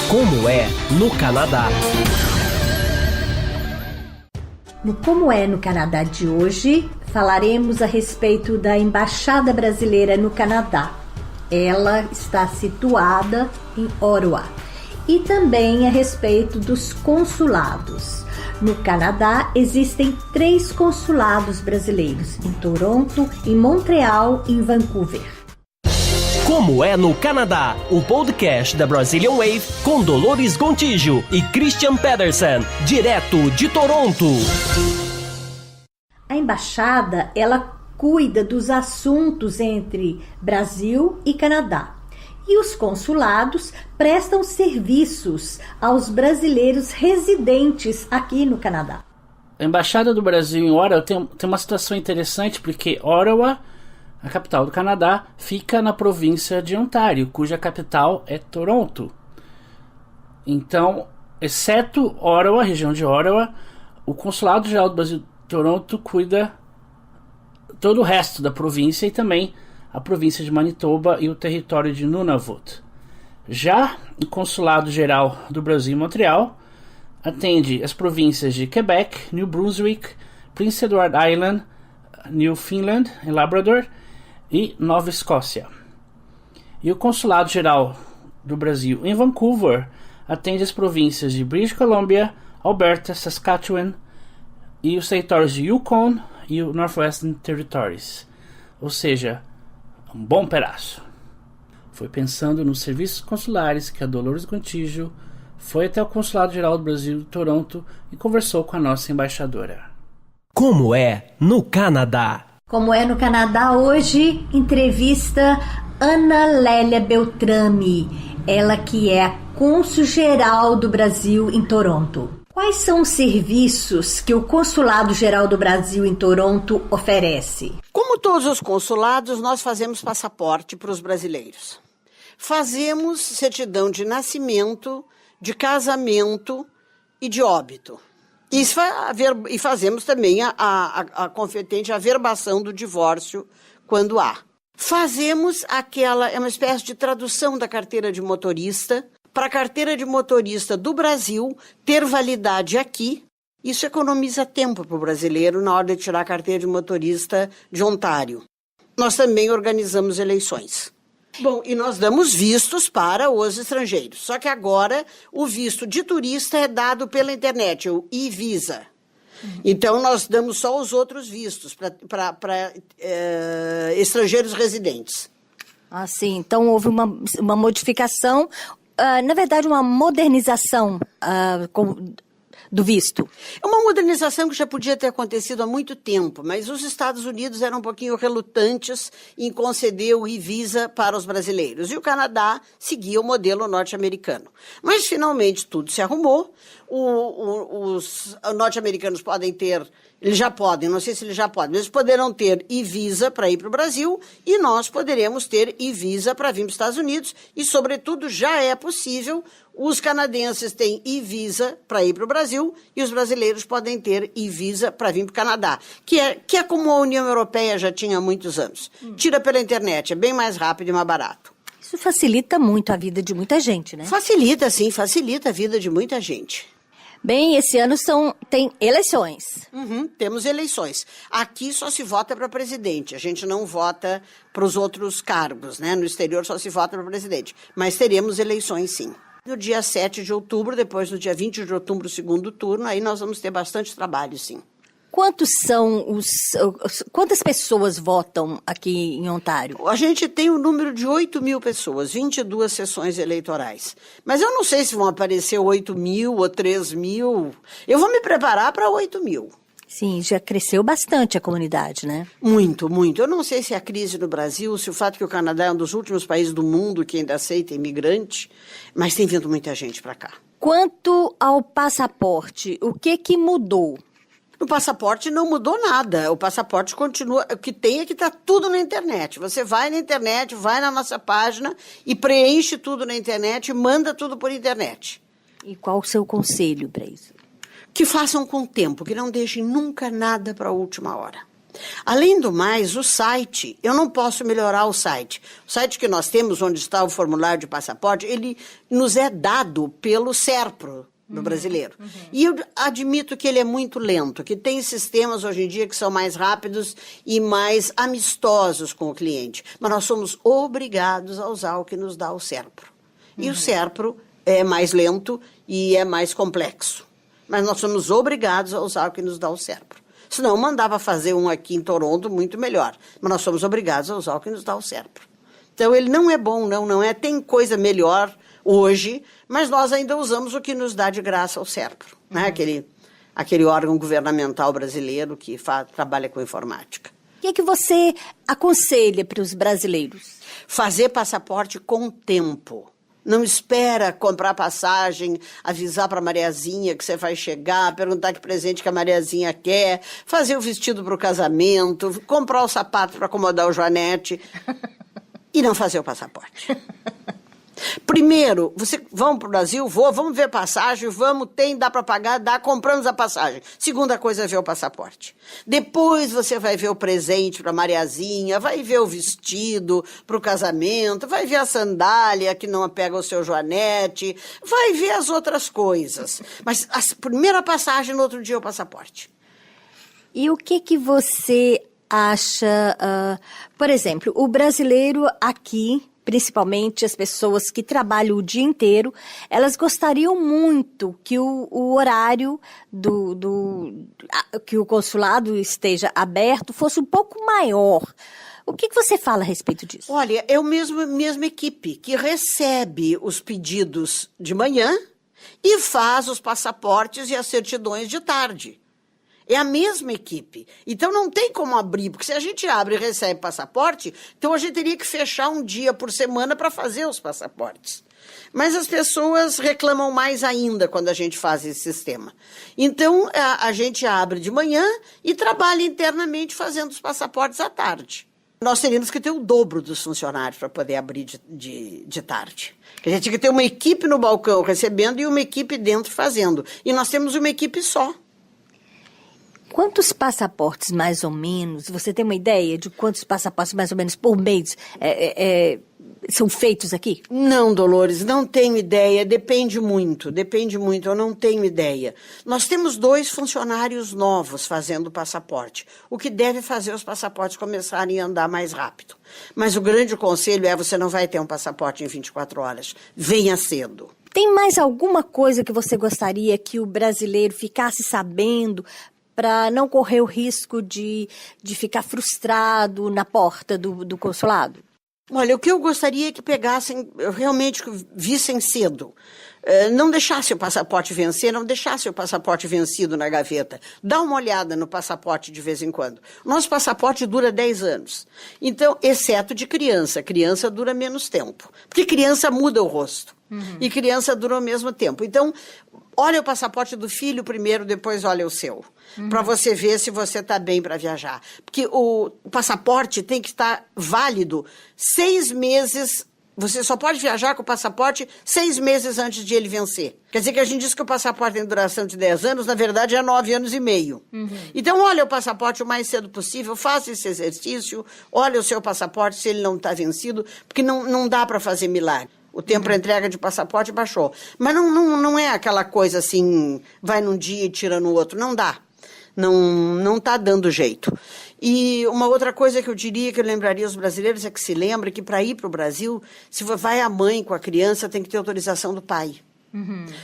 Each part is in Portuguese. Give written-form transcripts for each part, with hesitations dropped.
Como é no Canadá. No Como é no Canadá de hoje, falaremos a respeito da Embaixada Brasileira no Canadá. Ela está situada em Ottawa. E também a respeito dos consulados. No Canadá, existem 3 consulados brasileiros, em Toronto, em Montreal e em Vancouver. Como é no Canadá, o podcast da Brazilian Wave com Dolores Gontijo e Christian Pedersen, direto de Toronto. A embaixada, ela cuida dos assuntos entre Brasil e Canadá. E os consulados prestam serviços aos brasileiros residentes aqui no Canadá. A Embaixada do Brasil em Ottawa tem uma situação interessante, porque Ottawa, a capital do Canadá, fica na província de Ontário, cuja capital é Toronto. Então, exceto Ottawa, a região de Ottawa, o Consulado Geral do Brasil em Toronto cuida todo o resto da província e também a província de Manitoba e o território de Nunavut. Já o Consulado Geral do Brasil em Montreal atende as províncias de Quebec, New Brunswick, Prince Edward Island, Newfoundland e Labrador e Nova Escócia. E o Consulado Geral do Brasil em Vancouver atende as províncias de British Columbia, Alberta, Saskatchewan e os territórios de Yukon e o Northwestern Territories. Ou seja, um bom pedaço. Foi pensando nos serviços consulares que a Dolores Gontijo foi até o Consulado Geral do Brasil de Toronto e conversou com a nossa embaixadora. Como é no Canadá. Como é no Canadá hoje, entrevista Ana Lélia Beltrame, ela que é a cônsul-geral do Brasil em Toronto. Quais são os serviços que o Consulado Geral do Brasil em Toronto oferece? Como todos os consulados, nós fazemos passaporte para os brasileiros. Fazemos certidão de nascimento, de casamento e de óbito. E fazemos também a competente averbação do divórcio quando há. Fazemos é uma espécie de tradução da carteira de motorista para a carteira de motorista do Brasil ter validade aqui. Isso economiza tempo para o brasileiro na hora de tirar a carteira de motorista de Ontário. Nós também organizamos eleições. Bom, e nós damos vistos para os estrangeiros. Só que agora o visto de turista é dado pela internet, o e-visa. Então nós damos só os outros vistos para estrangeiros residentes. Ah, sim. Então houve uma modificação, na verdade uma modernização do visto. É uma modernização que já podia ter acontecido há muito tempo, mas os Estados Unidos eram um pouquinho relutantes em conceder o e-visa para os brasileiros. E o Canadá seguia o modelo norte-americano. Mas, finalmente, tudo se arrumou. Os norte-americanos podem ter... Eles já podem, não sei se eles já podem, mas eles poderão ter e-visa para ir para o Brasil e nós poderemos ter e-visa para vir para os Estados Unidos e, sobretudo, já é possível, os canadenses têm e-visa para ir para o Brasil e os brasileiros podem ter e-visa para vir para o Canadá, que é como a União Europeia já tinha há muitos anos. Tira pela internet, é bem mais rápido e mais barato. Isso facilita muito a vida de muita gente, né? Facilita, sim, facilita a vida de muita gente. Bem, esse ano tem eleições. Temos eleições. Aqui só se vota para presidente. A gente não vota para os outros cargos, né? No exterior só se vota para presidente. Mas teremos eleições, sim. No dia 7 de outubro, depois do dia 20 de outubro, o segundo turno, aí nós vamos ter bastante trabalho, sim. Quantas pessoas votam aqui em Ontário? A gente tem um número de 8.000 pessoas, 22 sessões eleitorais. Mas eu não sei se vão aparecer 8.000 ou 3.000. Eu vou me preparar para 8.000. Sim, já cresceu bastante a comunidade, né? Muito, muito. Eu não sei se a crise no Brasil, se o fato que o Canadá é um dos últimos países do mundo que ainda aceita imigrante, mas tem vindo muita gente para cá. Quanto ao passaporte, o que mudou? No passaporte não mudou nada. O passaporte continua. O que tem é que está tudo na internet. Você vai na internet, vai na nossa página e preenche tudo na internet e manda tudo por internet. E qual o seu conselho para isso? Que façam com tempo, que não deixem nunca nada para a última hora. Além do mais, o site, eu não posso melhorar o site. O site que nós temos, onde está o formulário de passaporte, ele nos é dado pelo SERPRO do brasileiro. E eu admito que ele é muito lento, que tem sistemas hoje em dia que são mais rápidos e mais amistosos com o cliente. Mas nós somos obrigados a usar o que nos dá o SERPRO. E o SERPRO é mais lento e é mais complexo. Mas nós somos obrigados a usar o que nos dá o SERPRO. Senão, mandava fazer um aqui em Toronto muito melhor. Mas nós somos obrigados a usar o que nos dá o SERPRO. Então, ele não é bom, não é. Tem coisa melhor hoje, mas nós ainda usamos o que nos dá de graça o SERPRO, né? Aquele órgão governamental brasileiro que trabalha com informática. O que você aconselha para os brasileiros? Fazer passaporte com tempo. Não espera comprar passagem, avisar para a Mariazinha que você vai chegar, perguntar que presente que a Mariazinha quer, fazer o vestido para o casamento, comprar o sapato para acomodar o Joanete e não fazer o passaporte. Primeiro, vamos para o Brasil? Vamos ver passagem, dá para pagar, compramos a passagem. Segunda coisa é ver o passaporte. Depois você vai ver o presente para a Mariazinha, vai ver o vestido para o casamento, vai ver a sandália que não pega o seu Joanete, vai ver as outras coisas. Mas a primeira passagem, no outro dia, é o passaporte. E o que você acha, por exemplo, o brasileiro aqui, principalmente as pessoas que trabalham o dia inteiro, elas gostariam muito que o horário que o consulado esteja aberto fosse um pouco maior. O que você fala a respeito disso? Olha, é a mesma equipe que recebe os pedidos de manhã e faz os passaportes e as certidões de tarde. É a mesma equipe. Então não tem como abrir, porque se a gente abre e recebe passaporte, então a gente teria que fechar um dia por semana para fazer os passaportes. Mas as pessoas reclamam mais ainda quando a gente faz esse sistema. Então a gente abre de manhã e trabalha internamente fazendo os passaportes à tarde. Nós teríamos que ter o dobro dos funcionários para poder abrir de tarde. A gente tinha que ter uma equipe no balcão recebendo e uma equipe dentro fazendo. E nós temos uma equipe só. Quantos passaportes, mais ou menos, você tem uma ideia de quantos passaportes, mais ou menos, por mês são feitos aqui? Não, Dolores, não tenho ideia, depende muito, eu não tenho ideia. Nós temos 2 funcionários novos fazendo o passaporte, o que deve fazer os passaportes começarem a andar mais rápido. Mas o grande conselho é, você não vai ter um passaporte em 24 horas, venha cedo. Tem mais alguma coisa que você gostaria que o brasileiro ficasse sabendo para não correr o risco de ficar frustrado na porta do consulado? Olha, o que eu gostaria é que pegassem, realmente vissem cedo. Não deixasse o passaporte vencer, não deixasse o passaporte vencido na gaveta. Dá uma olhada no passaporte de vez em quando. Nosso passaporte dura 10 anos. Então, exceto de criança. Criança dura menos tempo. Porque criança muda o rosto. E criança dura o mesmo tempo. Então, olha o passaporte do filho primeiro, depois olha o seu. Para você ver se você está bem para viajar. Porque o passaporte tem que estar válido 6 meses. Você só pode viajar com o passaporte 6 meses antes de ele vencer. Quer dizer que a gente diz que o passaporte tem duração de 10 anos, na verdade é 9 anos e meio. Então, olha o passaporte o mais cedo possível, faça esse exercício, olha o seu passaporte se ele não está vencido, porque não dá para fazer milagre. O tempo para entrega de passaporte baixou. Mas não é aquela coisa assim, vai num dia e tira no outro. Não dá. Não está dando jeito. E uma outra coisa que eu diria, que eu lembraria os brasileiros, é que se lembra que para ir para o Brasil, se vai a mãe com a criança, tem que ter autorização do pai.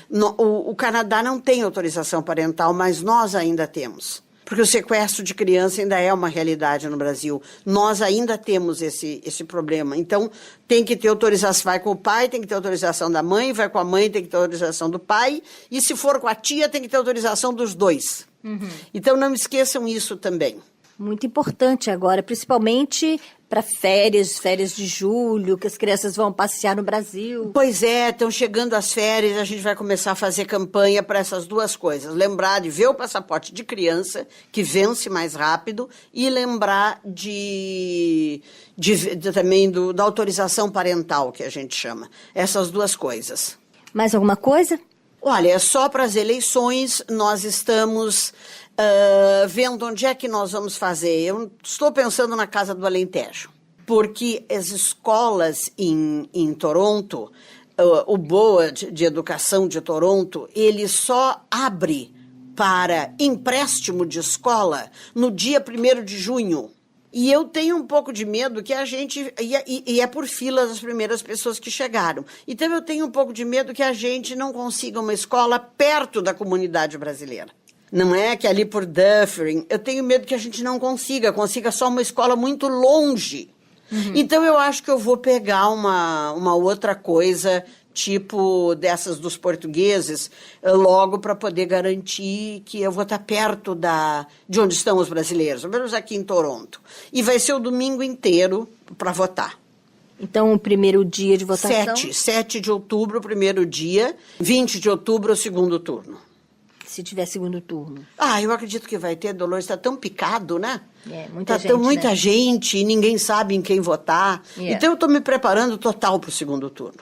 O Canadá não tem autorização parental, mas nós ainda temos. Porque o sequestro de criança ainda é uma realidade no Brasil. Nós ainda temos esse problema. Então, tem que ter autorização. Vai com o pai, tem que ter autorização da mãe. Vai com a mãe, tem que ter autorização do pai. E se for com a tia, tem que ter autorização dos 2. Então, não esqueçam isso também. Muito importante agora, principalmente para férias de julho, que as crianças vão passear no Brasil. Pois é, estão chegando as férias, a gente vai começar a fazer campanha para essas 2 coisas. Lembrar de ver o passaporte de criança, que vence mais rápido, e lembrar também da autorização parental, que a gente chama. Essas 2 coisas. Mais alguma coisa? Olha, só para as eleições nós estamos vendo onde é que nós vamos fazer. Eu estou pensando na Casa do Alentejo, porque as escolas em Toronto, o Board de Educação de Toronto, ele só abre para empréstimo de escola no dia 1º de junho. E eu tenho um pouco de medo que a gente... E é por fila das primeiras pessoas que chegaram. Então eu tenho um pouco de medo que a gente não consiga uma escola perto da comunidade brasileira. Não é que ali por Dufferin. Eu tenho medo que a gente não consiga só uma escola muito longe. Uhum. Então eu acho que eu vou pegar uma outra coisa, tipo dessas dos portugueses, logo para poder garantir que eu vou estar perto de onde estão os brasileiros, pelo menos aqui em Toronto. E vai ser o domingo inteiro para votar. Então, o primeiro dia de votação? 7 de outubro, o primeiro dia, 20 de outubro, o segundo turno. Se tiver segundo turno. Eu acredito que vai ter, Dolores, está tão picado, né? Muita gente e ninguém sabe em quem votar. Então eu estou me preparando total para o segundo turno.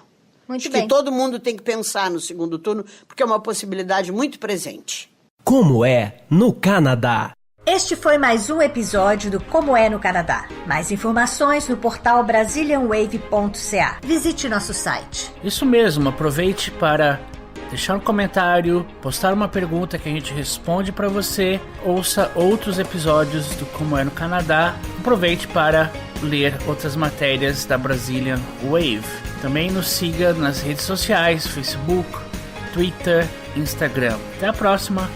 Muito bem. Que todo mundo tem que pensar no segundo turno, porque é uma possibilidade muito presente. Como é no Canadá? Este foi mais um episódio do Como é no Canadá. Mais informações no portal BrazilianWave.ca. Visite nosso site. Isso mesmo, aproveite para deixar um comentário, postar uma pergunta que a gente responde para você, ouça outros episódios do Como é no Canadá, aproveite para ler outras matérias da Brazilian Wave. Também nos siga nas redes sociais, Facebook, Twitter, Instagram. Até a próxima!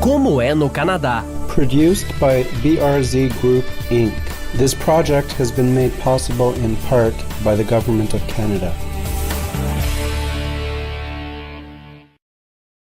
Como é no Canadá? Produced by BRZ Group Inc. This project has been made possible in part by the Government of Canada.